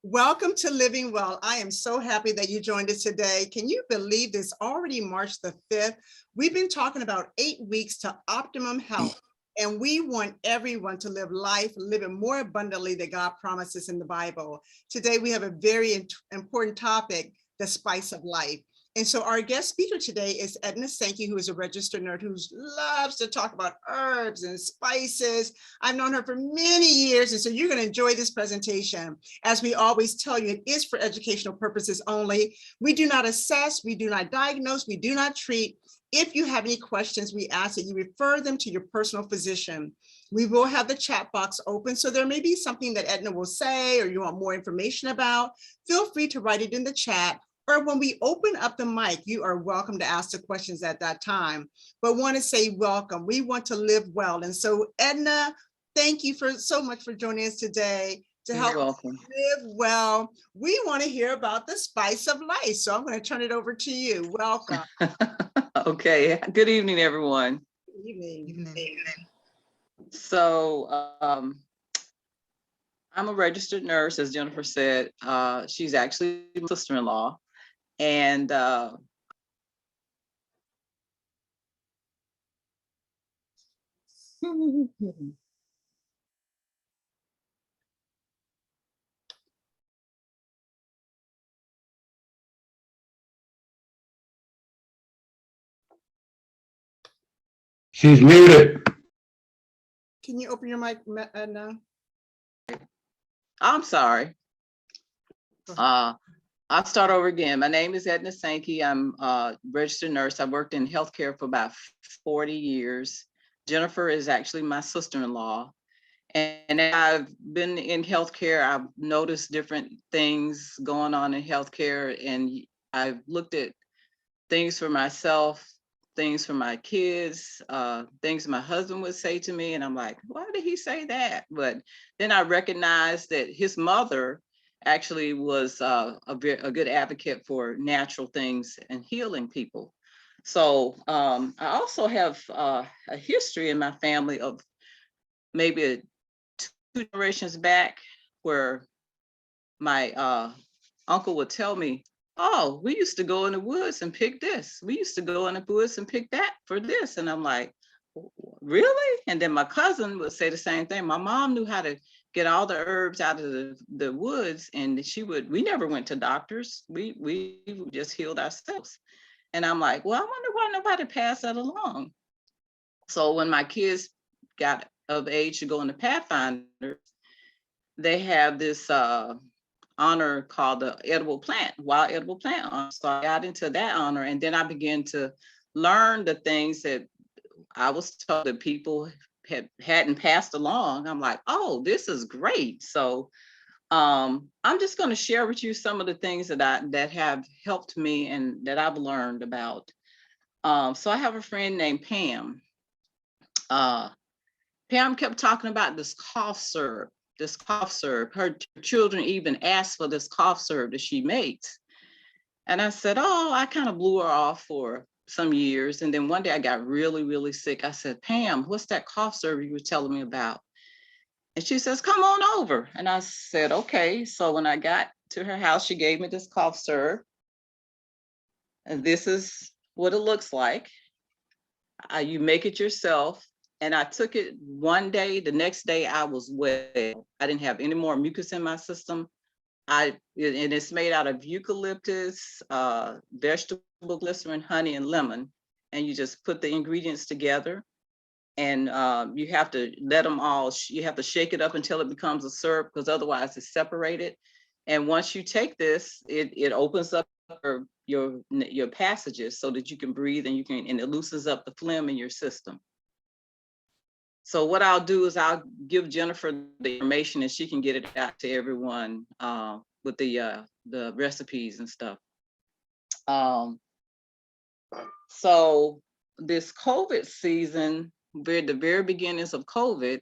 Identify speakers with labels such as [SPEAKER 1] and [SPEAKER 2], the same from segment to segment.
[SPEAKER 1] Welcome to Living Well. I am so happy that you joined us today. Can you believe this? Already March the 5th. We've been talking about 8 weeks to optimum health, and we want everyone to live life, living more abundantly than God promises in the Bible. Today, we have a very important topic, the spice of life. And so our guest speaker today is Edna Sankey, who is a registered nurse who loves to talk about herbs and spices. I've known her for many years, and so you're going to enjoy this presentation. As we always tell you, it is for educational purposes only. We do not assess, we do not diagnose, we do not treat. If you have any questions, we ask that you refer them to your personal physician. We will have the chat box open, so there may be something that Edna will say or you want more information about. Feel free to write it in the chat, or when we open up the mic, you are welcome to ask the questions at that time. But want to say welcome. We want to live well. And so Edna, thank you so much for joining us today to help us live well. We want to hear about the spice of life. So I'm going to turn it over to you. Welcome.
[SPEAKER 2] Okay. Good evening, everyone.
[SPEAKER 1] Good evening.
[SPEAKER 2] So I'm a registered nurse, as Jennifer said. She's actually my sister-in-law. And
[SPEAKER 3] she's muted.
[SPEAKER 1] Can you open your mic, Edna?
[SPEAKER 2] I'm sorry. I'll start over again. My name is Edna Sankey. I'm a registered nurse. I worked in healthcare for about 40 years. Jennifer is actually my sister-in-law. And I've been in healthcare. I've noticed different things going on in healthcare, and I've looked at things for myself, things for my kids, things my husband would say to me, and I'm like, why did he say that? But then I recognized that his mother actually was a good advocate for natural things and healing people. So I also have a history in my family of maybe 2 generations back where my uncle would tell me, oh, we used to go in the woods and pick this. We used to go in the woods and pick that for this. And I'm like, really? And then my cousin would say the same thing. My mom knew how to get all the herbs out of the woods, and we never went to doctors. We just healed ourselves. And I'm like, well, I wonder why nobody passed that along. So when my kids got of age to go into Pathfinder, they have this honor called the wild edible plant honor. So I got into that honor, and then I began to learn the things that I was told that people hadn't passed along. I'm like, oh, this is great. So I'm just going to share with you some of the things that have helped me and that I've learned about. So I have a friend named Pam. Pam kept talking about this cough syrup. Her children even asked for this cough syrup that she makes. And I said, oh, I kind of blew her off for some years. And then one day I got really, really sick. I said, Pam, what's that cough syrup you were telling me about? And she says, come on over. And I said, okay. So when I got to her house, she gave me this cough syrup. And this is what it looks like. You make it yourself. And I took it one day. The next day I was well. I didn't have any more mucus in my system. And it's made out of eucalyptus, vegetable glycerin, honey, and lemon. And you just put the ingredients together, and you have to you have to shake it up until it becomes a syrup, because otherwise it's separated. And once you take this, it opens up your passages so that you can breathe, and and it loosens up the phlegm in your system. So what I'll do is I'll give Jennifer the information, and she can get it out to everyone with the recipes and stuff. So this COVID season, the very beginnings of COVID,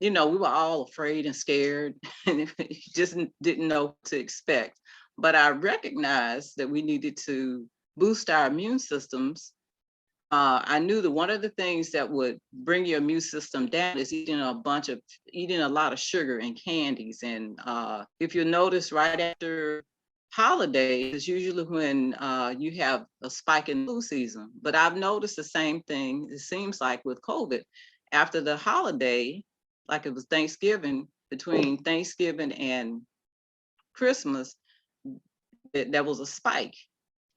[SPEAKER 2] we were all afraid and scared and just didn't know what to expect. But I recognized that we needed to boost our immune systems I knew that one of the things that would bring your immune system down is eating a lot of sugar and candies. And if you notice, right after holidays is usually when you have a spike in flu season. But I've noticed the same thing, it seems like, with COVID. After the holiday, like it was Thanksgiving, between Thanksgiving and Christmas, there was a spike.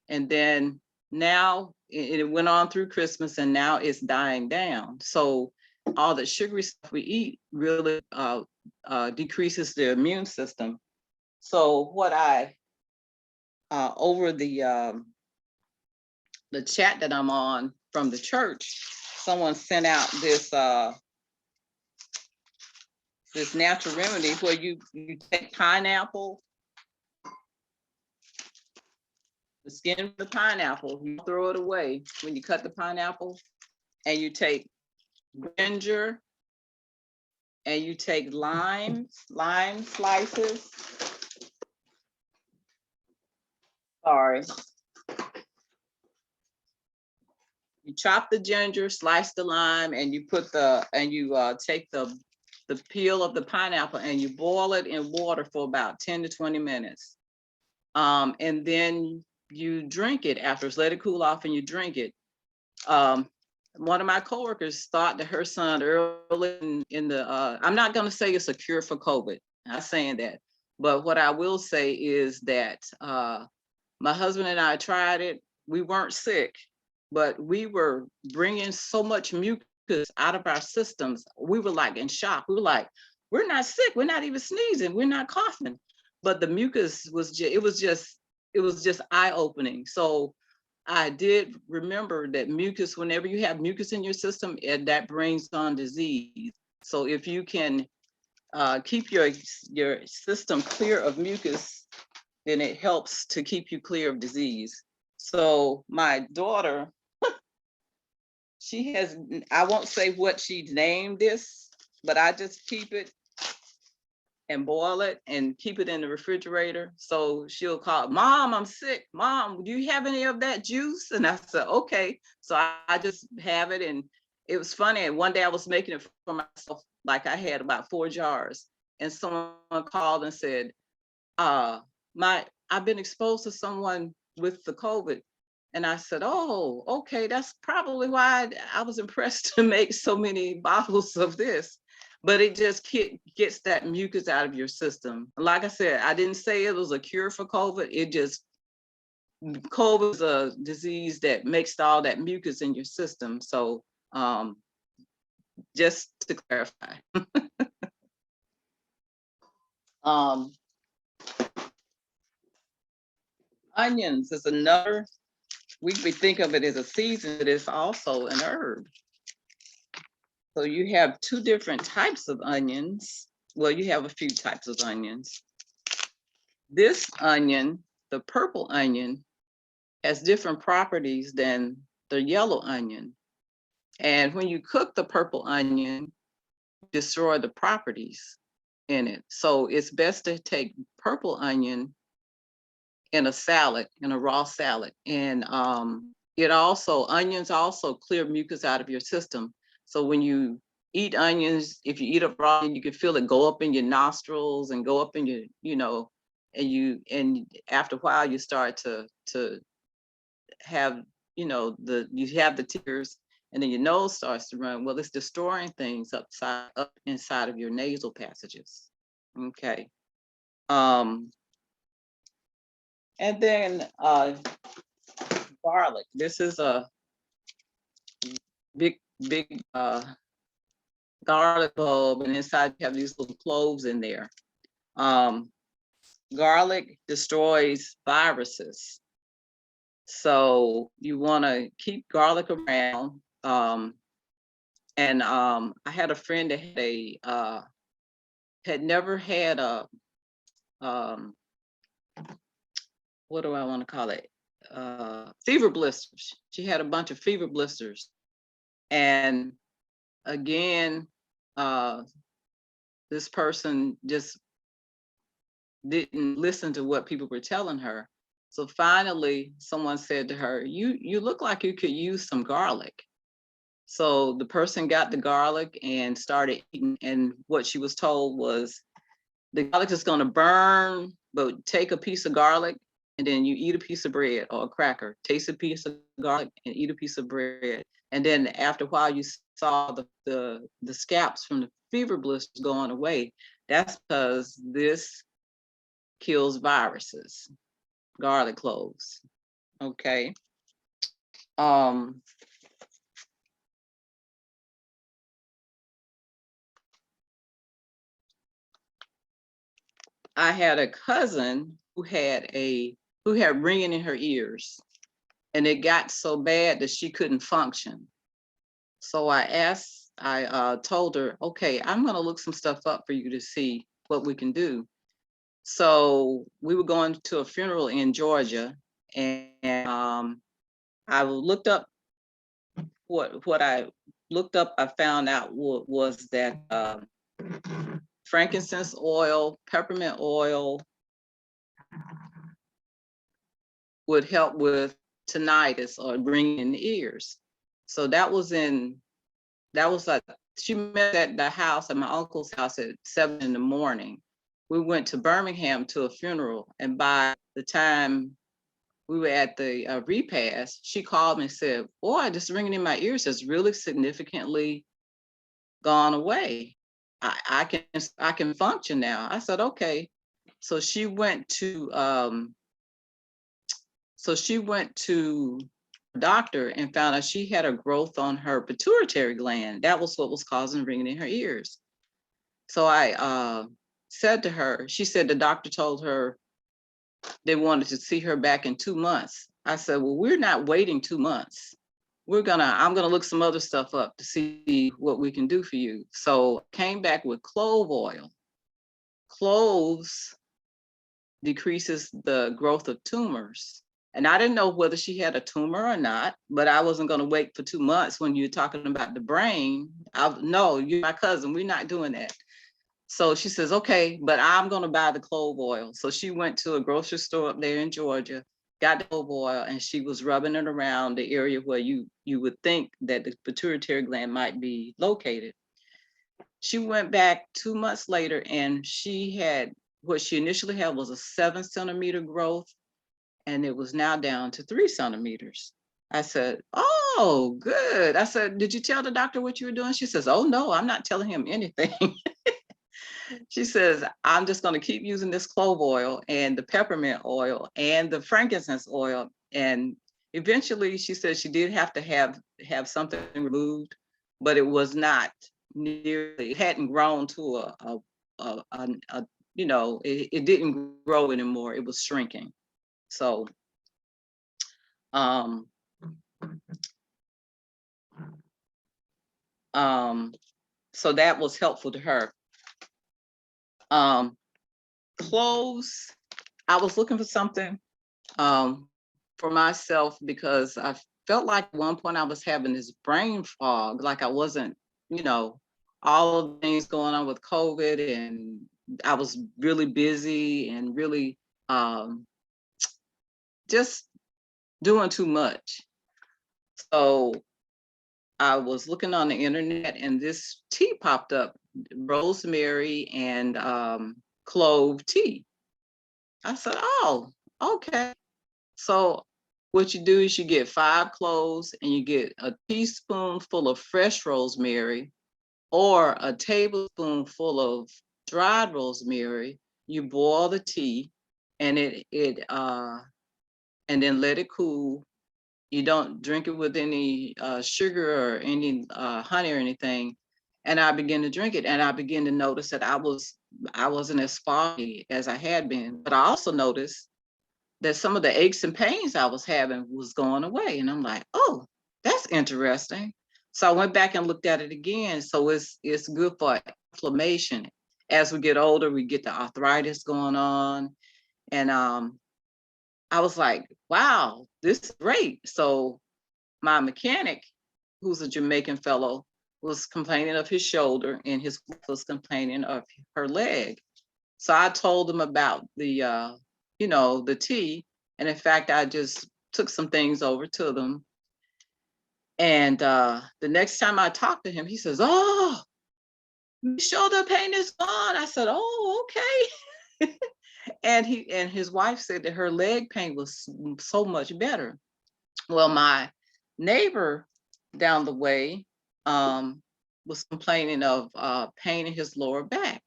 [SPEAKER 2] And then now it went on through Christmas, and now it's dying down. So all the sugary stuff we eat really decreases the immune system. So what I over the chat that I'm on from the church, someone sent out this natural remedy where you take pineapple, the skin of the pineapple, you throw it away when you cut the pineapple, and you take ginger, and you take lime slices. Sorry. You chop the ginger, slice the lime, and you put take the peel of the pineapple and you boil it in water for about 10 to 20 minutes. And then you drink it afterwards, let it cool off and you drink it. One of my coworkers thought that her son early in the, I'm not gonna say it's a cure for COVID, I'm not saying that, but what I will say is that my husband and I tried it, we weren't sick, but we were bringing so much mucus out of our systems. We were like in shock. We were like, we're not sick. We're not even sneezing. We're not coughing. But the mucus was just eye-opening. So I did remember that mucus, whenever you have mucus in your system, that brings on disease. So if you can keep your system clear of mucus, then it helps to keep you clear of disease. So my daughter, I won't say what she named this, but I just keep it and boil it and keep it in the refrigerator. So she'll call, Mom, I'm sick. Mom, do you have any of that juice? And I said, okay. So I just have it. And it was funny. One day I was making it for myself, like I had about 4 jars. And someone called and said, I've been exposed to someone with the COVID. And I said, oh, okay, that's probably why I was impressed to make so many bottles of this. But it just gets that mucus out of your system. Like I said, I didn't say it was a cure for COVID. COVID is a disease that makes all that mucus in your system. So just to clarify. Onions is another. We think of it as a season, but it's also an herb. So you have 2 different types of onions. Well, you have a few types of onions. This onion, the purple onion, has different properties than the yellow onion. And when you cook the purple onion, you destroy the properties in it. So it's best to take purple onion in a salad, in a raw salad. And onions also clear mucus out of your system. So when you eat onions, if you eat it raw, you can feel it go up in your nostrils and go up in your, and after a while you start to have, you have the tears and then your nose starts to run. Well, it's destroying things up inside of your nasal passages. Okay. And then garlic. This is a big garlic bulb, and inside you have these little cloves in there. Garlic destroys viruses. So you want to keep garlic around. I had a friend that had never had a what do I want to call it? Fever blisters. She had a bunch of fever blisters. And again, this person just didn't listen to what people were telling her. So finally, someone said to her, you look like you could use some garlic. So the person got the garlic and started eating. And what she was told was, the garlic is going to burn, but take a piece of garlic and then you eat a piece of bread or a cracker. Taste a piece of garlic and eat a piece of bread. And then after a while, you saw the scabs from the fever blisters going away. That's because this kills viruses, garlic cloves. Okay. I had a cousin who had ringing in her ears, and it got so bad that she couldn't function. So I told her, okay, I'm going to look some stuff up for you to see what we can do. So we were going to a funeral in Georgia, and I looked up what I looked up. I found out was that frankincense oil, peppermint oil would help with tinnitus or ringing in the ears. So that was like, she met at the house, at my uncle's house, at 7 in the morning. We went to Birmingham to a funeral, and by the time we were at the repast, she called me and said, boy, this ringing in my ears has really significantly gone away. I can function now. I said, okay. So she went to a doctor and found out she had a growth on her pituitary gland. That was what was causing ringing in her ears. So I said to her, she said the doctor told her they wanted to see her back in 2 months. I said, well, we're not waiting 2 months. I'm gonna look some other stuff up to see what we can do for you. So came back with clove oil. Cloves decreases the growth of tumors. And I didn't know whether she had a tumor or not, but I wasn't going to wait for 2 months when you're talking about the brain. No, you're my cousin. We're not doing that. So she says, okay, but I'm going to buy the clove oil. So she went to a grocery store up there in Georgia, got the clove oil, and she was rubbing it around the area where you would think that the pituitary gland might be located. She went back 2 months later, and what she initially had was a 7 centimeter growth, and it was now down to 3 centimeters. I said, oh, good. I said, did you tell the doctor what you were doing? She says, oh, no, I'm not telling him anything. She says, I'm just going to keep using this clove oil and the peppermint oil and the frankincense oil. And eventually, she said she did have to have something removed, but it was not nearly, it hadn't grown to it didn't grow anymore. It was shrinking. So so that was helpful to her. Cloves, I was looking for something for myself because I felt like at one point I was having this brain fog, like I wasn't, all of the things going on with COVID, and I was really busy and really just doing too much. So I was looking on the internet and this tea popped up, rosemary and clove tea. I said, oh, okay. So what you do is you get 5 cloves and you get a teaspoonful of fresh rosemary or a tablespoonful of dried rosemary. You boil the tea and and then let it cool. You don't drink it with any sugar or any honey or anything. And I began to drink it, and I began to notice that I wasn't as foggy as I had been. But I also noticed that some of the aches and pains I was having was going away. And I'm like, oh, that's interesting. So I went back and looked at it again. So it's good for inflammation. As we get older, we get the arthritis going on. And I was like, wow, this is great. So my mechanic, who's a Jamaican fellow, was complaining of his shoulder, and his wife was complaining of her leg. So I told him about the tea, And in fact, I just took some things over to them. And the next time I talked to him, he says, "Oh, my shoulder pain is gone." I said, "Oh, okay." And his wife said that her leg pain was so much better. Well, my neighbor down the way was complaining of pain in his lower back,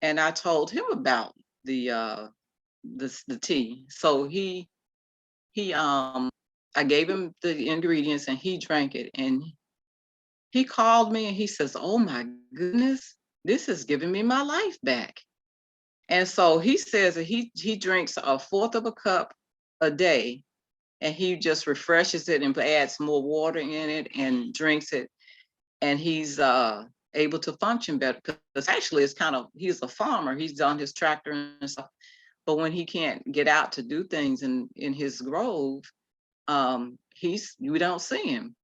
[SPEAKER 2] and I told him about the tea. So I gave him the ingredients and he drank it, and he called me and he says, "Oh my goodness, this is giving me my life back." And so he says that he drinks a fourth of a cup a day, and he just refreshes it and adds more water in it and drinks it, and he's able to function better. Because actually, he's a farmer. He's on his tractor and stuff, but when he can't get out to do things in his grove, we don't see him.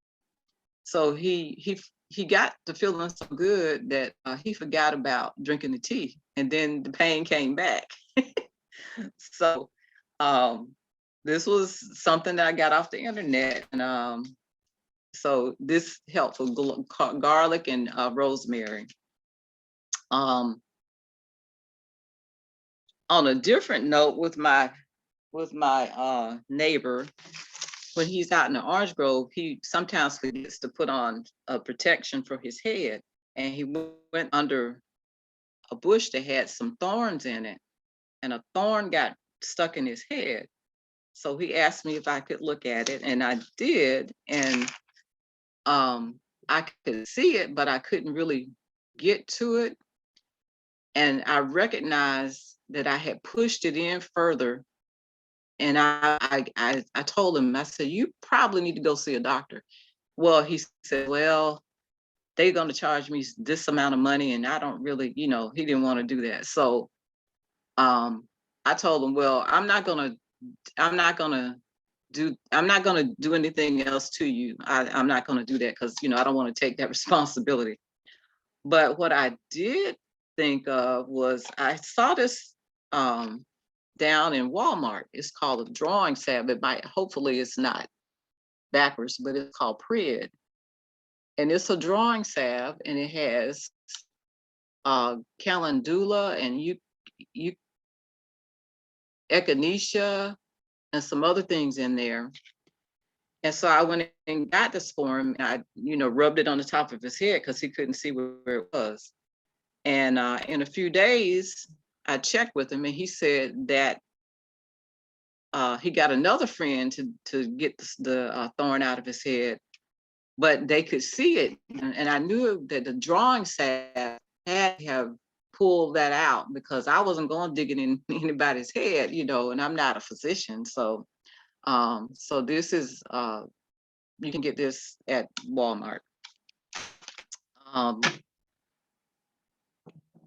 [SPEAKER 2] So he got to feeling so good that he forgot about drinking the tea, and then the pain came back. So this was something that I got off the internet, and so this helped with garlic and rosemary. On a different note, with my neighbor, when he's out in the orange grove, he sometimes forgets to put on a protection for his head, and he went under a bush that had some thorns in it, and a thorn got stuck in his head. So he asked me if I could look at it, and I did, and I could see it, but I couldn't really get to it. And I recognized that I had pushed it in further. And I told him, I said, "You probably need to go see a doctor." Well, he said, "Well, they're going to charge me this amount of money, and I don't really," he didn't want to do that. So I told him, "Well, I'm not gonna do anything else to you. I'm not gonna do that because I don't want to take that responsibility." But what I did think of was, I saw this down in Walmart. It's called a drawing salve. Hopefully it's not backwards, but it's called Prid. And it's a drawing salve, and it has calendula and echinacea and some other things in there. And so I went and got this for him, and I, rubbed it on the top of his head because he couldn't see where it was. And in a few days, I checked with him, and he said that he got another friend to get the thorn out of his head, but they could see it. And I knew that the drawing salve had to have pulled that out, because I wasn't going to dig it in anybody's head, and I'm not a physician. So this is, you can get this at Walmart.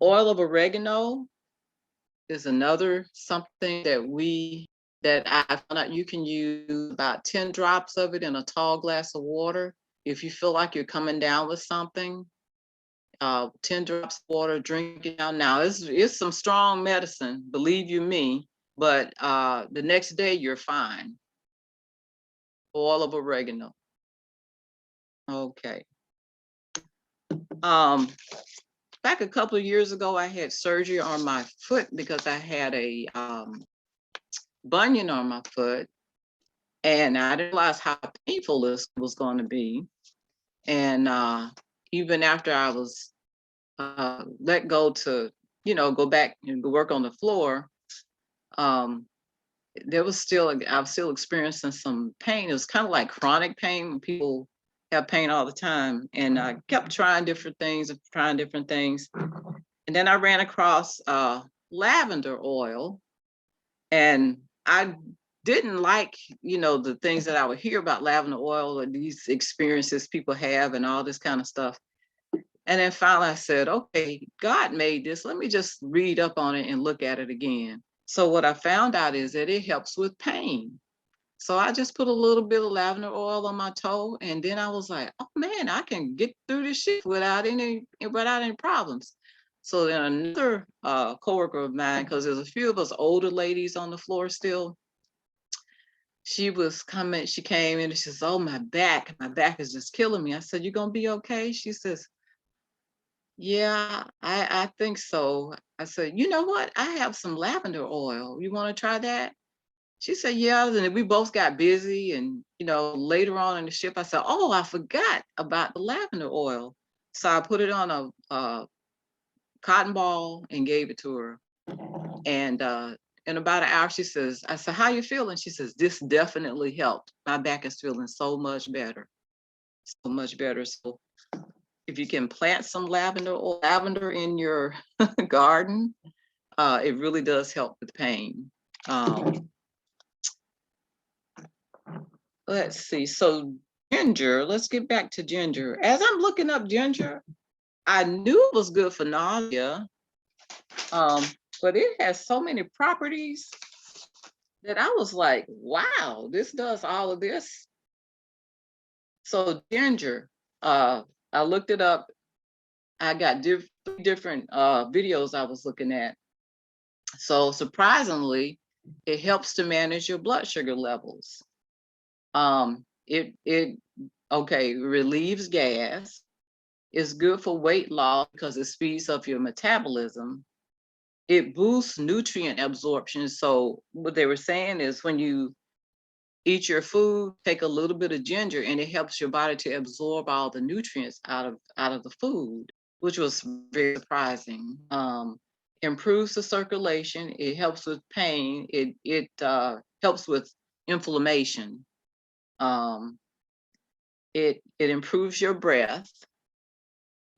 [SPEAKER 2] Oil of oregano is another something that I found out you can use about 10 drops of it in a tall glass of water. If you feel like you're coming down with something, 10 drops of water, drink it down. Now, it's some strong medicine, believe you me, but the next day you're fine. Oil of oregano. Okay. Back a couple of years ago, I had surgery on my foot because I had a bunion on my foot, and I didn't realize how painful this was going to be. And even after I was let go to, go back and work on the floor, I was still experiencing some pain. It was kind of like chronic pain when people have pain all the time. And I kept trying different things. And then I ran across lavender oil, and I didn't like, the things that I would hear about lavender oil, or these experiences people have and all this kind of stuff. And then finally I said, okay, God made this. Let me just read up on it and look at it again. So what I found out is that it helps with pain. So I just put a little bit of lavender oil on my toe, and then I was like, oh man, I can get through this shit without any problems. So then another coworker of mine, because there's a few of us older ladies on the floor still, she came in and she says, oh, my back is just killing me. I said, you gonna be okay? She says, yeah, I think so. I said, you know what? I have some lavender oil. You want to try that? She said, yeah. And then we both got busy. And, later on in the ship, I said, oh, I forgot about the lavender oil. So I put it on a cotton ball and gave it to her. And in about an hour, I said, how you feeling? She says, this definitely helped. My back is feeling so much better. So much better. So if you can plant some lavender in your garden, it really does help with pain. Let's see. So ginger, let's get back to ginger. As I'm looking up ginger, I knew it was good for nausea, but it has so many properties that I was like, wow, this does all of this. So ginger, I looked it up. I got different videos I was looking at. So surprisingly, it helps to manage your blood sugar levels. It relieves gas. It's good for weight loss because it speeds up your metabolism. It boosts nutrient absorption. So what they were saying is when you eat your food, take a little bit of ginger, and it helps your body to absorb all the nutrients out of the food, which was very surprising. Improves the circulation. It helps with pain. It helps with inflammation. It improves your breath.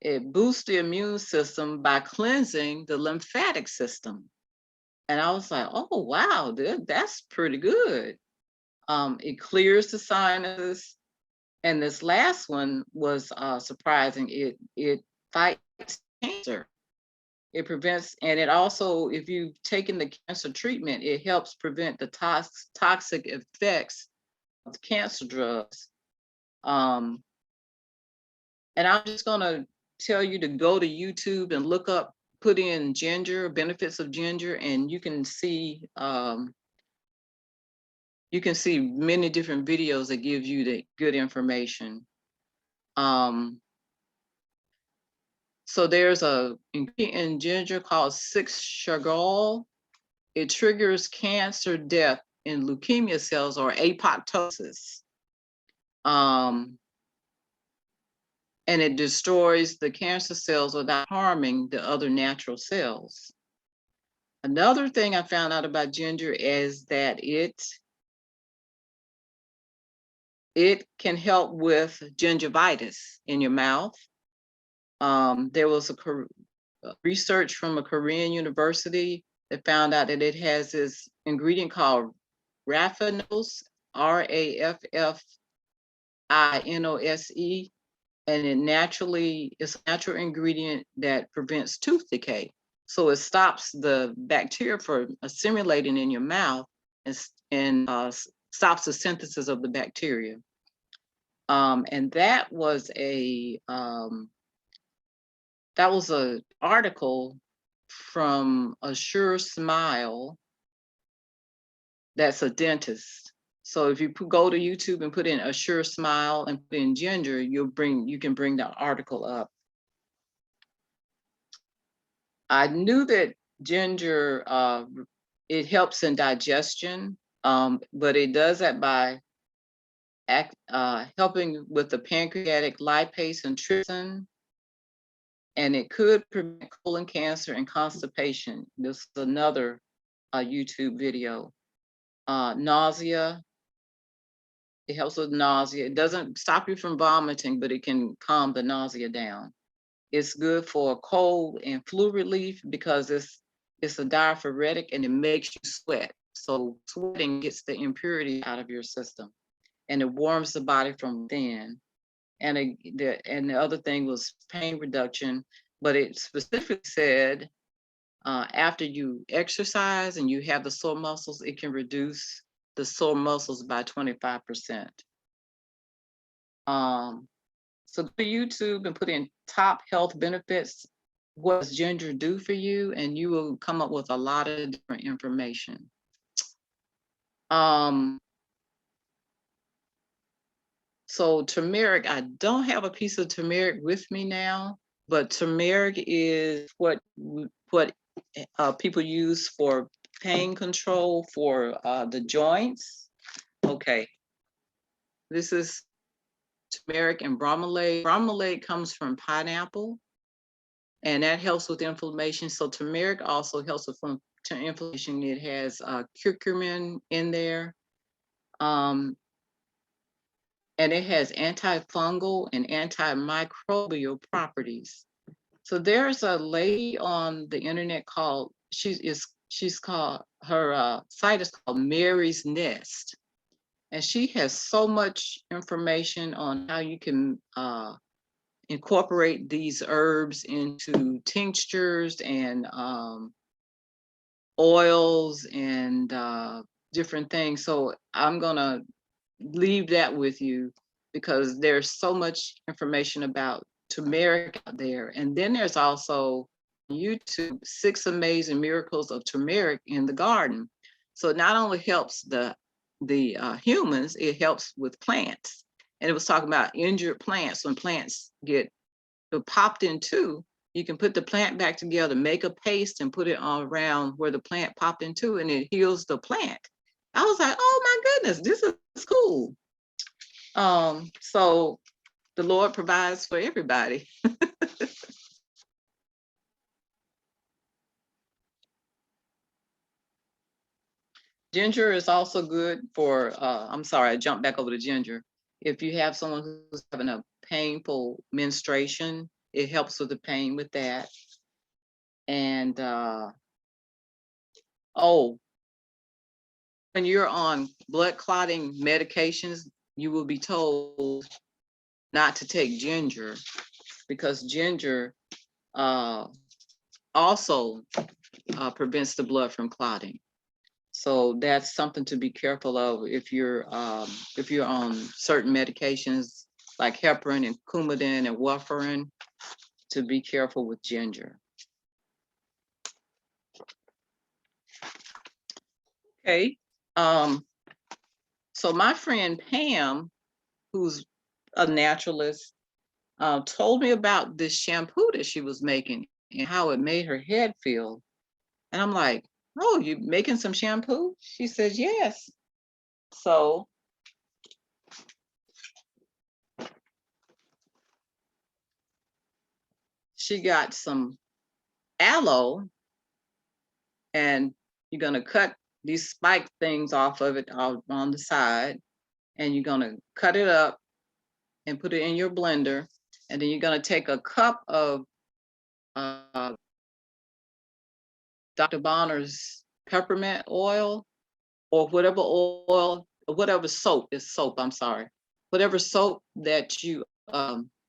[SPEAKER 2] It boosts the immune system by cleansing the lymphatic system. And I was like, oh wow, that's pretty good. It clears the sinuses. And this last one was surprising. It fights cancer. It prevents, and it also, if you've taken the cancer treatment, it helps prevent the toxic effects of cancer drugs. And I'm just gonna tell you to go to YouTube and put in ginger, benefits of ginger, and you can see many different videos that give you the good information. So there's a ingredient in ginger called 6-chagol. It triggers cancer death in leukemia cells or apoptosis. And it destroys the cancer cells without harming the other natural cells. Another thing I found out about ginger is that it can help with gingivitis in your mouth. There was research from a Korean university that found out that it has this ingredient called raffinose, Raffinose, and it's a natural ingredient that prevents tooth decay. So it stops the bacteria from assimilating in your mouth and stops the synthesis of the bacteria. And that was an article from a Sure Smile. That's a dentist. So if you go to YouTube and put in a Sure Smile and put in ginger, you can bring the article up. I knew that ginger, it helps in digestion, but it does that by helping with the pancreatic lipase and trypsin, and it could prevent colon cancer and constipation. This is another YouTube video. Nausea. It helps with nausea. It doesn't stop you from vomiting, but it can calm the nausea down. It's good for cold and flu relief because it's a diaphoretic and it makes you sweat. So sweating gets the impurity out of your system, and it warms the body from within. And the other thing was pain reduction, but it specifically said after you exercise and you have the sore muscles, it can reduce the sore muscles by 25%. So go to YouTube and put in top health benefits. What does ginger do for you? And you will come up with a lot of different information. So turmeric, I don't have a piece of turmeric with me now, but turmeric is what people use for pain control for the joints. Okay, this is turmeric and bromelain. Bromelain comes from pineapple, and that helps with inflammation. So turmeric also helps with inflammation. It has curcumin in there, and it has antifungal and antimicrobial properties. So there's a lady on the internet called she's called her site is called Mary's Nest, and she has so much information on how you can incorporate these herbs into tinctures and oils and different things. So I'm gonna leave that with you because there's so much information about turmeric out there. And then there's also YouTube, 6 Amazing Miracles of Turmeric in the Garden. So it not only helps the humans, it helps with plants. And it was talking about injured plants. When plants get popped in two, you can put the plant back together, make a paste and put it all around where the plant popped into, and it heals the plant. I was like, oh my goodness, this is cool. So the Lord provides for everybody. Ginger is also good for, I'm sorry, I jumped back over to ginger. If you have someone who's having a painful menstruation, it helps with the pain with that. And when you're on blood clotting medications, you will be told not to take ginger because ginger also prevents the blood from clotting. So that's something to be careful of if you're on certain medications like heparin and Coumadin and warfarin, to be careful with ginger. Okay. So my friend Pam, who's a naturalist, told me about this shampoo that she was making and how it made her head feel. And I'm like, oh, you making some shampoo? She says, yes. So she got some aloe, and you're gonna cut these spike things off of it on the side, and you're gonna cut it up and put it in your blender. And then you're gonna take a cup of Dr. Bonner's peppermint oil, or whatever oil, or whatever soap is soap, I'm sorry. Whatever soap that you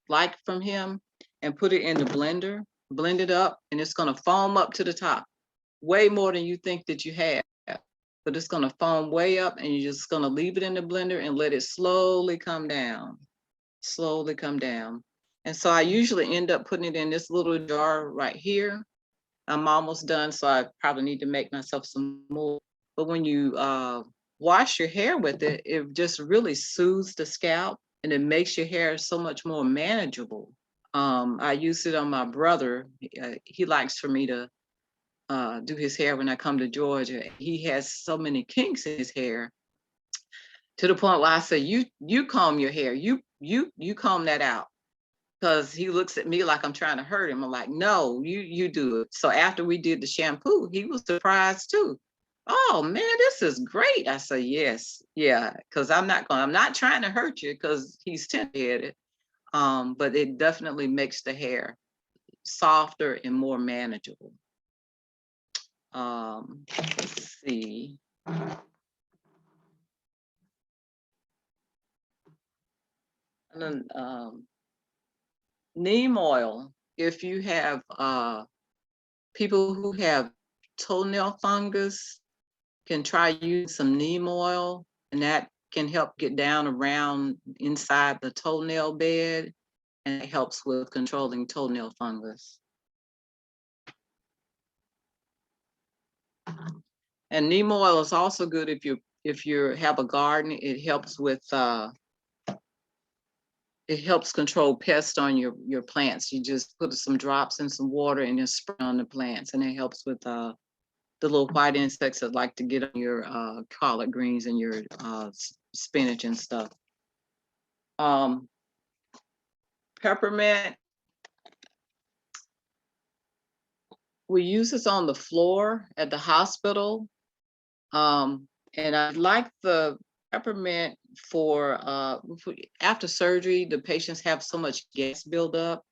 [SPEAKER 2] like from him, and put it in the blender, blend it up, and it's gonna foam up to the top, way more than you think that you have. But it's gonna foam way up, and you're just gonna leave it in the blender and let it slowly come down, slowly come down. And so I usually end up putting it in this little jar right here. I'm almost done, so I probably need to make myself some more. But when you wash your hair with it, it just really soothes the scalp, and it makes your hair so much more manageable. I use it on my brother. He likes for me to do his hair when I come to Georgia. He has so many kinks in his hair, to the point where I say, you comb your hair, you comb that out. Because he looks at me like I'm trying to hurt him. I'm like, no, you do it. So after we did the shampoo, he was surprised too. Oh man, this is great. I say, yes, yeah, because I'm not trying to hurt you, because he's tender-headed. But it definitely makes the hair softer and more manageable. Let's see. And then neem oil. If you have people who have toenail fungus, can try using some neem oil, and that can help get down around inside the toenail bed, and it helps with controlling toenail fungus. And neem oil is also good if you have a garden. It helps with it helps control pests on your plants. You just put some drops in some water and just spray on the plants, and it helps with the little white insects that like to get on your collard greens and your spinach and stuff. Peppermint, we use this on the floor at the hospital. And I like the peppermint for after surgery, the patients have so much gas buildup,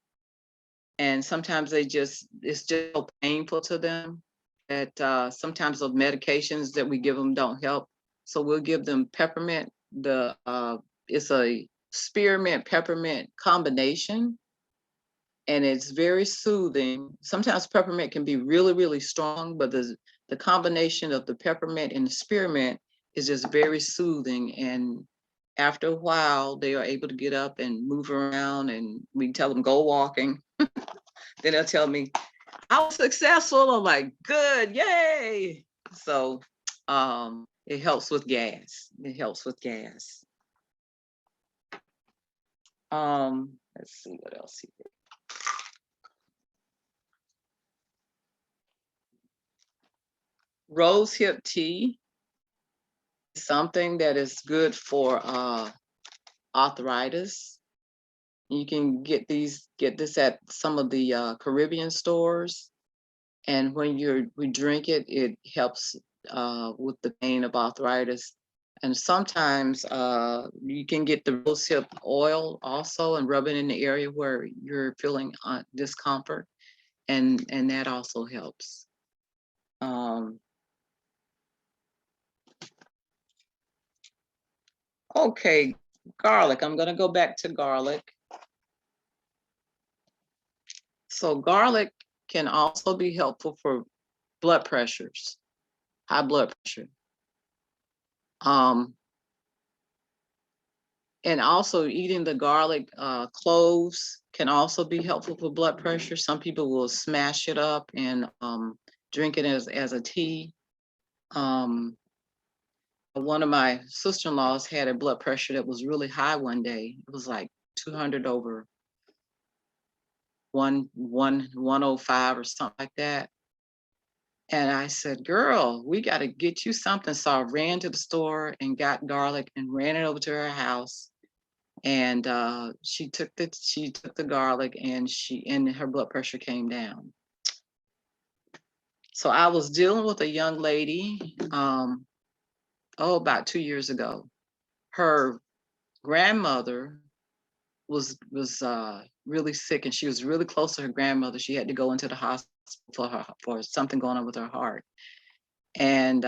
[SPEAKER 2] and sometimes it's just so painful to them that sometimes those medications that we give them don't help. So we'll give them peppermint. It's a spearmint peppermint combination, and it's very soothing. Sometimes peppermint can be really, really strong, but the combination of the peppermint and the spearmint is just very soothing. And after a while, they are able to get up and move around, and we tell them, go walking. Then they'll tell me, I was successful. I'm like, good, yay. So it helps with gas. It helps with gas. Let's see what else here. Rosehip tea is something that is good for arthritis. You can get this at some of the Caribbean stores, and when we drink it, it helps with the pain of arthritis. And sometimes you can get the rosehip oil also and rub it in the area where you're feeling discomfort, and that also helps. Okay, garlic. I'm going to go back to garlic. So garlic can also be helpful for blood pressures, high blood pressure. And also eating the garlic cloves can also be helpful for blood pressure. Some people will smash it up and drink it as a tea. One of my sister-in-laws had a blood pressure that was really high one day. It was like 200 over 105 or something like that. And I said, girl, we got to get you something. So I ran to the store and got garlic and ran it over to her house. And she took the garlic, and her blood pressure came down. So I was dealing with a young lady, about 2 years ago. Her grandmother was really sick, and she was really close to her grandmother. She had to go into the hospital for something going on with her heart. And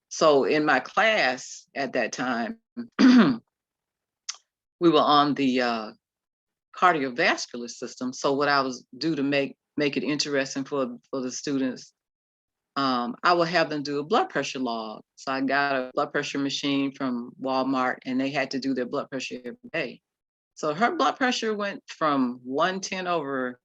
[SPEAKER 2] so in my class at that time, we were on the cardiovascular system. So what I was do to make it interesting for the students, I would have them do a blood pressure log. So I got a blood pressure machine from Walmart, and they had to do their blood pressure every day. So her blood pressure went from 110 over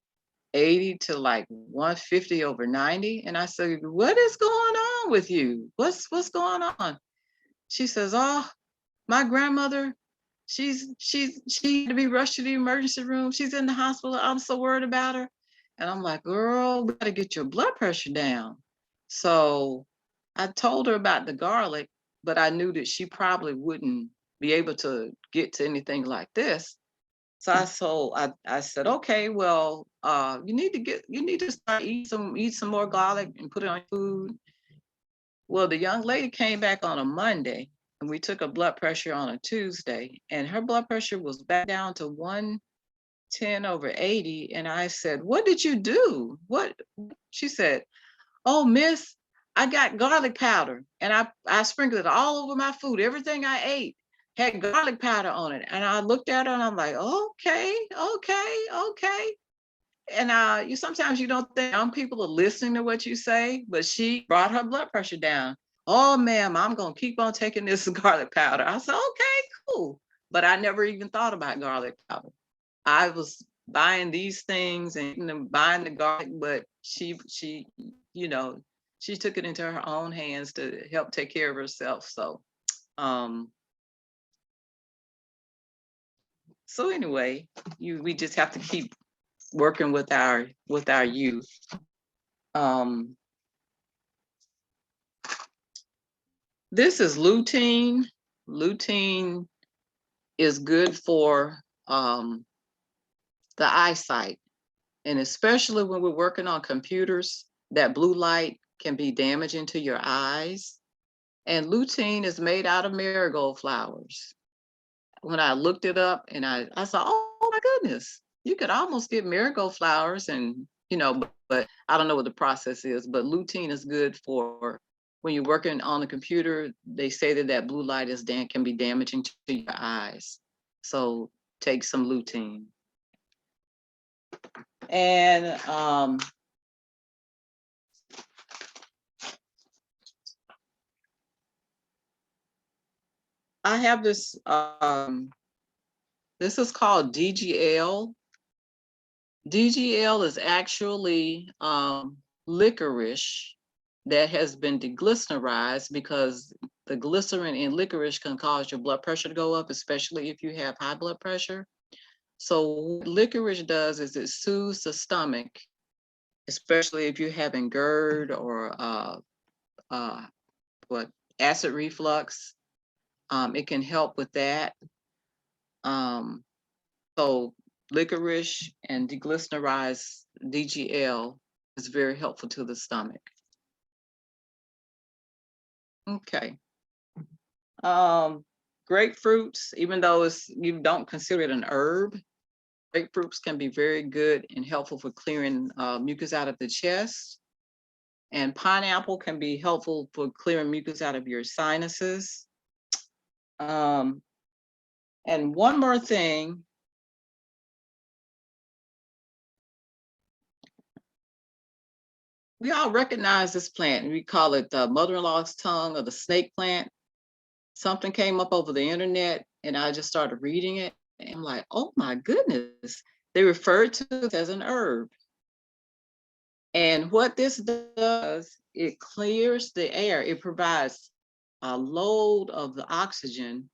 [SPEAKER 2] 80 to like 150 over 90. And I said, what is going on with you? What's going on? She says, oh, my grandmother, she had to be rushed to the emergency room. She's in the hospital. I'm so worried about her. And I'm like, girl, we gotta get your blood pressure down. So I told her about the garlic, but I knew that she probably wouldn't be able to get to anything like this. So I said, okay, well, you need to start eat some more garlic and put it on food. Well, the young lady came back on a Monday, and we took her blood pressure on a Tuesday, and her blood pressure was back down to 110 over 80. And I said, what did you do? What? She said, oh, miss, I got garlic powder, and I sprinkled it all over my food. Everything I ate had garlic powder on it. And I looked at her, and I'm like, okay. And sometimes you don't think young people are listening to what you say, but she brought her blood pressure down. Oh, ma'am, I'm going to keep on taking this garlic powder. I said, okay, cool. But I never even thought about garlic powder. I was buying these things and buying the garlic, but she took it into her own hands to help take care of herself. So So anyway, we just have to keep working with our youth. This is lutein. Lutein is good for the eyesight, and especially when we're working on computers, that blue light can be damaging to your eyes. And lutein is made out of marigold flowers. When I looked it up, and I saw, oh my goodness, you could almost get marigold flowers, and but I don't know what the process is. But lutein is good for when you're working on the computer. They say that blue light can be damaging to your eyes. So take some lutein. And I have this, this is called DGL. DGL is actually licorice that has been deglycerized, because the glycerin in licorice can cause your blood pressure to go up, especially if you have high blood pressure. So what licorice does is it soothes the stomach, especially if you're having GERD or acid reflux. It can help with that. So licorice and deglycerized DGL is very helpful to the stomach. Okay. Grapefruits, even though you don't consider it an herb, grapefruits can be very good and helpful for clearing mucus out of the chest. And pineapple can be helpful for clearing mucus out of your sinuses. And one more thing. We all recognize this plant. We call it the mother-in-law's tongue or the snake plant. Something came up over the internet and I just started reading it. And I'm like, oh my goodness. They refer to it as an herb. And what this does, it clears the air. It provides a load of the oxygen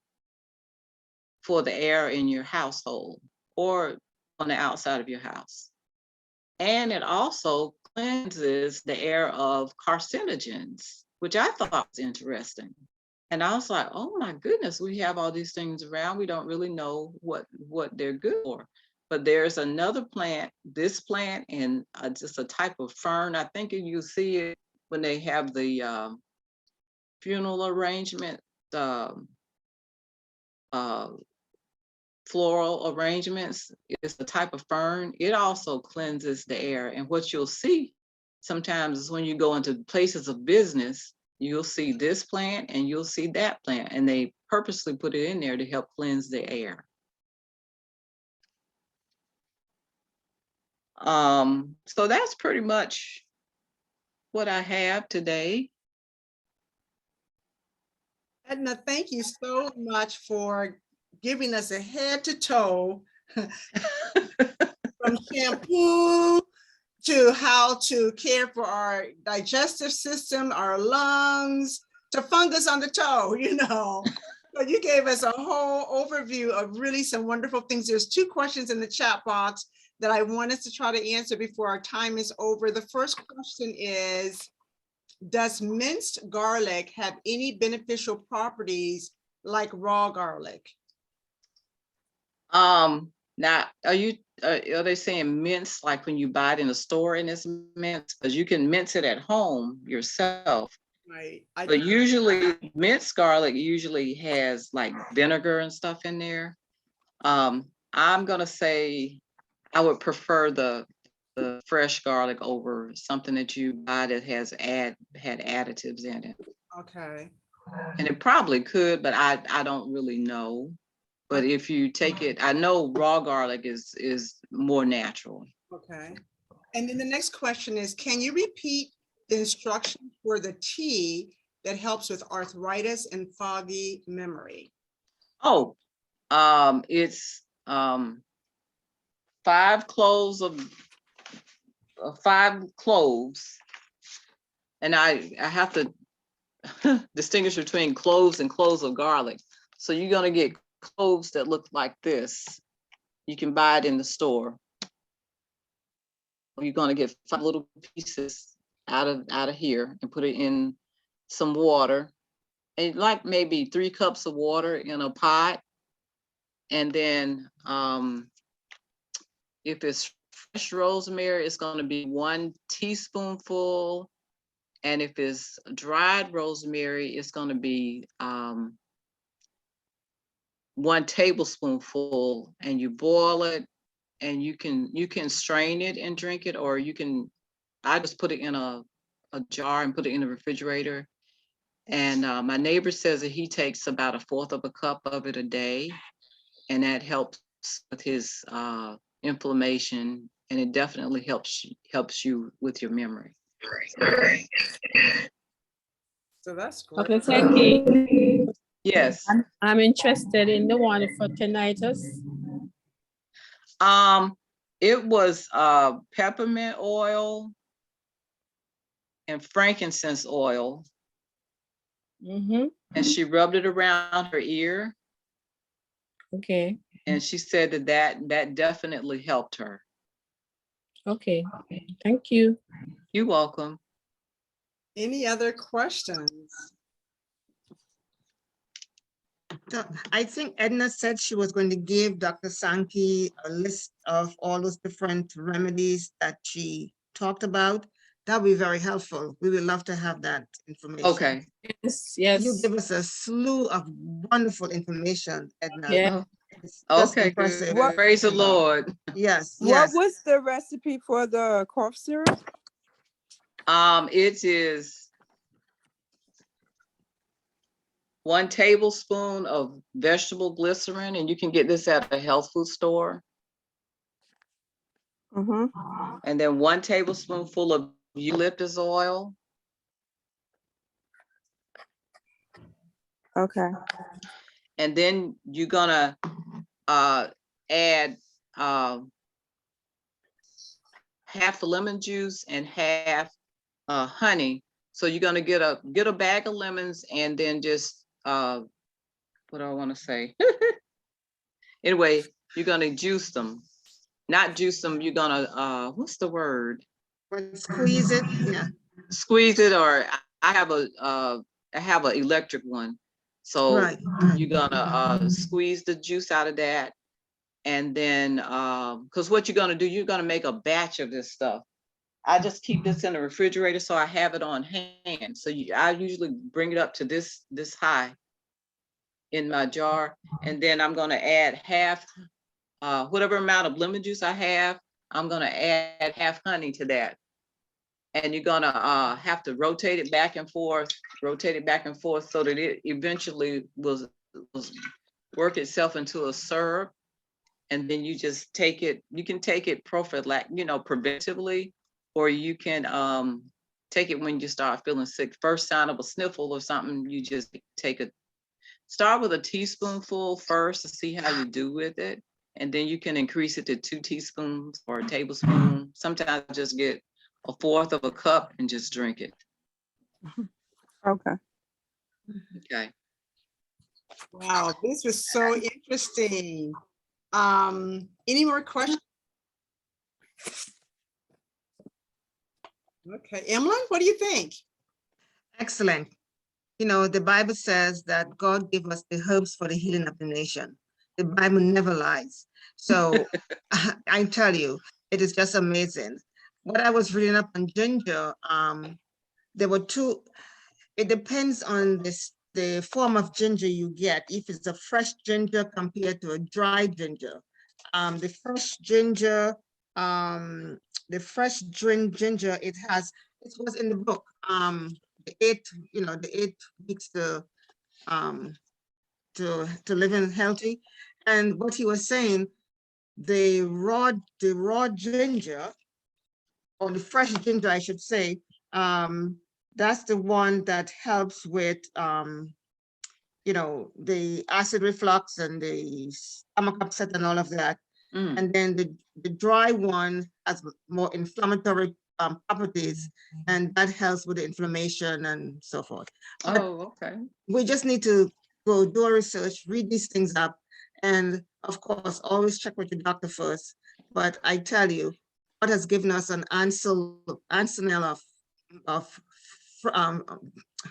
[SPEAKER 2] for the air in your household or on the outside of your house. And it also cleanses the air of carcinogens, which I thought was interesting. And I was like, oh my goodness, we have all these things around. We don't really know what they're good for. But there's another plant, this plant, and just a type of fern. I think you see it when they have the funeral arrangement, floral arrangements. It's a type of fern. It also cleanses the air. And what you'll see sometimes is when you go into places of business, you'll see this plant and you'll see that plant, and they purposely put it in there to help cleanse the air. So that's pretty much what I have today.
[SPEAKER 1] Edna, thank you so much for giving us a head to toe from shampoo to how to care for our digestive system, our lungs, to fungus on the toe, So you gave us a whole overview of really some wonderful things. There's 2 questions in the chat box that I want us to try to answer before our time is over. The first question is, does minced garlic have any beneficial properties like raw garlic?
[SPEAKER 2] Now, are they saying mince like when you buy it in a store and it's minced? Because you can mince it at home yourself.
[SPEAKER 1] Right.
[SPEAKER 2] But usually minced garlic usually has like vinegar and stuff in there. I'm gonna say I would prefer the fresh garlic over something that you buy that has had additives in it.
[SPEAKER 1] Okay.
[SPEAKER 2] And it probably could, but I don't really know. But if you take it, I know raw garlic is more natural.
[SPEAKER 1] Okay. And then the next question is, can you repeat the instructions for the tea that helps with arthritis and foggy memory?
[SPEAKER 2] Oh, it's 5 cloves, and I have to distinguish between cloves and cloves of garlic. So you're gonna get cloves that look like this, You can buy it in the store. You're gonna get 5 little pieces out of here and put it in some water, and like maybe 3 cups of water in a pot. And then if it's fresh rosemary, it's gonna be 1 teaspoonful. And if it's dried rosemary, it's gonna be 1 tablespoonful, and you boil it, and you can strain it and drink it, or I just put it in a jar and put it in the refrigerator. And my neighbor says that he takes about 1/4 of a cup of it a day, and that helps with his inflammation, and it definitely helps you with your memory.
[SPEAKER 1] So that's great.
[SPEAKER 4] Okay, thank you.
[SPEAKER 2] Yes.
[SPEAKER 4] I'm interested in the one for tinnitus.
[SPEAKER 2] It was peppermint oil and frankincense oil,
[SPEAKER 4] Mm-hmm.
[SPEAKER 2] and she rubbed it around her ear,
[SPEAKER 4] Okay,
[SPEAKER 2] and she said that definitely helped her.
[SPEAKER 4] okay, thank you.
[SPEAKER 2] You're welcome.
[SPEAKER 1] Any other questions?
[SPEAKER 5] I think Edna said she was going to give Dr. Sankey a list of all those different remedies that she talked about. That would be very helpful. We would love to have that information.
[SPEAKER 2] Okay.
[SPEAKER 4] Yes,
[SPEAKER 5] You
[SPEAKER 4] yes,
[SPEAKER 5] give us a slew of wonderful information, Edna.
[SPEAKER 4] yeah.
[SPEAKER 5] It's just
[SPEAKER 2] Okay,
[SPEAKER 5] impressive.
[SPEAKER 2] good. Praise the Lord.
[SPEAKER 5] Yes,
[SPEAKER 6] What
[SPEAKER 5] yes.
[SPEAKER 6] was the recipe for the cough syrup?
[SPEAKER 2] It is 1 tablespoon of vegetable glycerin, and you can get this at a health food store.
[SPEAKER 6] Mm-hmm.
[SPEAKER 2] And then 1 tablespoonful of eucalyptus oil.
[SPEAKER 6] Okay.
[SPEAKER 2] And then you're gonna add half lemon juice and half honey. So you're gonna get a bag of lemons, and then just what do I want to say? Anyway, you're gonna juice them. Not juice them, you're gonna what's the word?
[SPEAKER 5] But squeeze it, yeah.
[SPEAKER 2] Squeeze it, or I have an electric one. So
[SPEAKER 5] Right.
[SPEAKER 2] you're gonna squeeze the juice out of that. And then because what you're gonna do, you're gonna make a batch of this stuff. I just keep this in the refrigerator, so I have it on hand. So I usually bring it up to this high in my jar, and then I'm gonna add half whatever amount of lemon juice I have. I'm gonna add half honey to that, and you're gonna have to rotate it back and forth, so that it eventually will work itself into a syrup. And then you just take it. You can take it preventively, or you can take it when you start feeling sick. First sign of a sniffle or something, you just start with a teaspoonful first to see how you do with it. And then you can increase it to 2 teaspoons or a tablespoon. Sometimes just get 1/4 of a cup and just drink it.
[SPEAKER 6] Okay.
[SPEAKER 2] Okay.
[SPEAKER 1] Wow, this was so interesting. Any more questions? Okay, Emily, what do you think?
[SPEAKER 5] Excellent. You know, the Bible says that God gave us the herbs for the healing of the nation. The Bible never lies. So I tell you, it is just amazing. What I was reading up on ginger, there were 2, it depends on the form of ginger you get. If it's a fresh ginger compared to a dry ginger. The fresh ginger, ginger, it was in the book, the 8 weeks to living healthy. And what he was saying, the raw ginger, or the fresh ginger, I should say, that's the one that helps with the acid reflux and the stomach upset and all of that.
[SPEAKER 2] Mm.
[SPEAKER 5] And then the dry one has more inflammatory properties, and that helps with the inflammation and so forth. But
[SPEAKER 2] Oh, okay.
[SPEAKER 5] we just need to go do our research, read these things up, And of course, always check with your doctor first. But I tell you, God has given us an arsenal of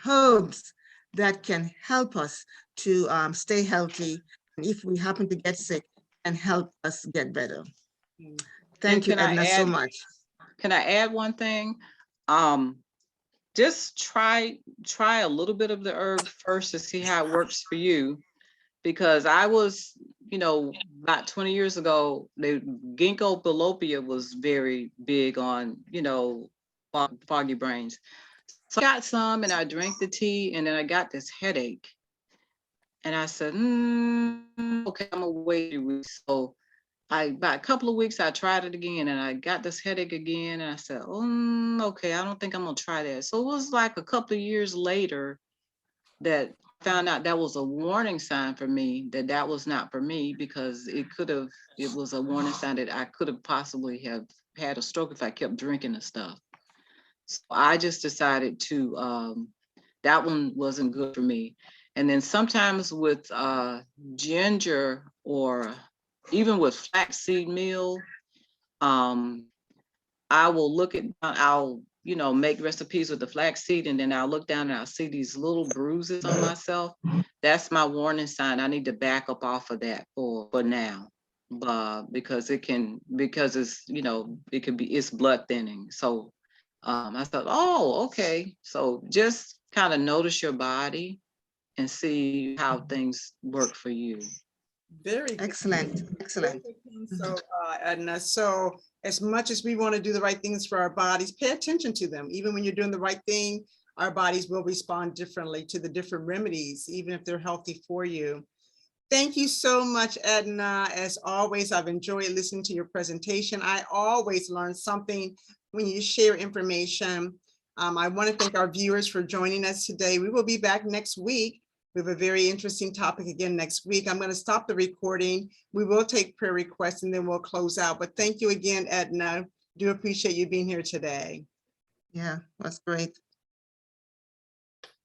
[SPEAKER 5] herbs that can help us to stay healthy. And if we happen to get sick, and help us get better. Thank you,
[SPEAKER 2] can I
[SPEAKER 5] Edna, so
[SPEAKER 2] add-
[SPEAKER 5] much.
[SPEAKER 2] Can I add one thing? Just try a little bit of the herb first to see how it works for you. Because I was, about 20 years ago, the ginkgo biloba was very big on, foggy brains. So I got some and I drank the tea and then I got this headache. And I said, okay, I'm gonna wait a week. So about a couple of weeks, I tried it again and I got this headache again. And I said, okay, I don't think I'm gonna try that. So it was like a couple of years later that I found out that was a warning sign for me that was not for me, because it was a warning sign that I could have possibly have had a stroke if I kept drinking the stuff. So I just decided to, that one wasn't good for me. And then sometimes with ginger or even with flaxseed meal, I will I'll make recipes with the flaxseed, and then I'll look down and I'll see these little bruises on myself. That's my warning sign. I need to back up off of that for now, because it's blood thinning. So I thought, oh, okay. So just kind of notice your body and see how things work for you.
[SPEAKER 1] Very good.
[SPEAKER 5] Excellent, excellent.
[SPEAKER 1] So, Edna, so as much as we want to do the right things for our bodies, pay attention to them. Even when you're doing the right thing, our bodies will respond differently to the different remedies, even if they're healthy for you. Thank you so much, Edna. As always, I've enjoyed listening to your presentation. I always learn something when you share information. I want to thank our viewers for joining us today. We will be back next week. We have a very interesting topic again next week. I'm going to stop the recording. We will take prayer requests and then we'll close out. But thank you again, Edna. Do appreciate you being here today.
[SPEAKER 5] Yeah, that's great.